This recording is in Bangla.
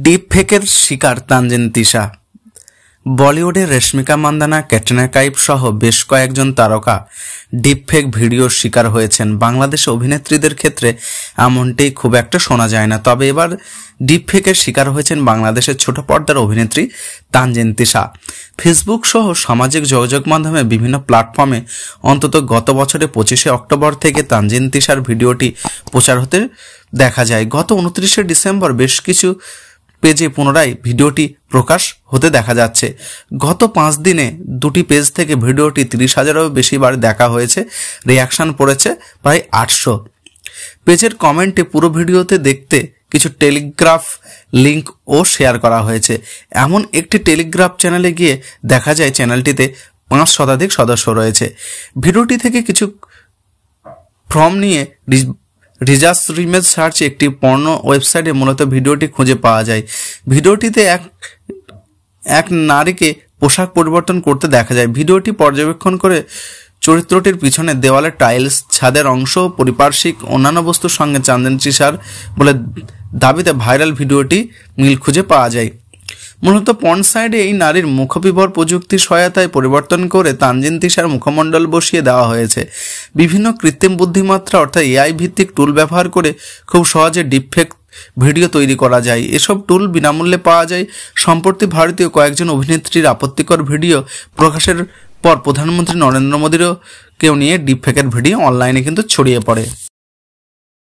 ডিপ ফেকের শিকার তানজিন তিশা। বলিউডের রেশমিকা মান্দানা, ক্যাটরিনা কাইফ সহ বেশ কয়েকজন তারকা ডিপ ফেক ভিডিওর শিকার হয়েছেন। বাংলাদেশে অভিনেত্রীদের ক্ষেত্রে এমনটি খুব একটা শোনা যায় না, তবে এবার ডিপ ফেকের শিকার হয়েছেন বাংলাদেশের ছোট পর্দার অভিনেত্রী তানজিন তিশা। ফেসবুক সহ সামাজিক যোগাযোগ মাধ্যমে বিভিন্ন প্ল্যাটফর্মে অন্তত গত বছরের 25শে অক্টোবর থেকে তানজিন তিশার ভিডিওটি প্রচার হতে দেখা যায়। গত 29শে ডিসেম্বর বেশ কিছু পেজে পুনরায় ভিডিওটি প্রকাশ হতে দেখা যাচ্ছে। গত 5 দিনে দুটি পেজ থেকে ভিডিওটি 30,000-এরও বেশি বার দেখা হয়েছে। রিয়াকশন পড়েছে প্রায় 800। পেজের কমেন্টে পুরো ভিডিওতে দেখতে কিছু টেলিগ্রাফ লিঙ্ক ও শেয়ার করা হয়েছে। এমন একটি টেলিগ্রাফ চ্যানেলে গিয়ে দেখা যায় চ্যানেলটিতে 5 শতাধিক সদস্য রয়েছে। ভিডিওটি থেকে কিছু ফর্ম নিয়ে রিজার্চ ইমেজ সার্চ একটি পর্ন ওয়েবসাইটে মূলত ভিডিওটি খুঁজে পাওয়া যায়। ভিডিওটিতে এক নারীকে পোশাক পরিবর্তন করতে দেখা যায়। ভিডিওটি পর্যবেক্ষণ করে চরিত্রটির পিছনে দেওয়ালে টাইলস, ছাদের অংশ, পারিপার্শ্বিক অন্যান্য বস্তুর সঙ্গে তানজিন তিশার বলে দাবিতে ভাইরাল ভিডিওটি মিল খুঁজে পাওয়া যায়। মূলত পর্ন সাইডে এই নারীর মুখবিবর প্রযুক্তির সহায়তায় পরিবর্তন করে তানজিন তিশার মুখমণ্ডল বসিয়ে দেওয়া হয়েছে। বিভিন্ন কৃত্রিম বুদ্ধিমত্তা অর্থাৎ এআই ভিত্তিক টুল ব্যবহার করে খুব সহজে ডিপফেক ভিডিও তৈরি করা যায়। এসব টুল বিনামূল্যে পাওয়া যায়। সম্প্রতি ভারতীয় কয়েকজন অভিনেত্রীর আপত্তিকর ভিডিও প্রকাশের পর প্রধানমন্ত্রী নরেন্দ্র মোদীরও কেউ নিয়ে ডিপফেকের ভিডিও অনলাইনে কিন্তু ছড়িয়ে পড়ে।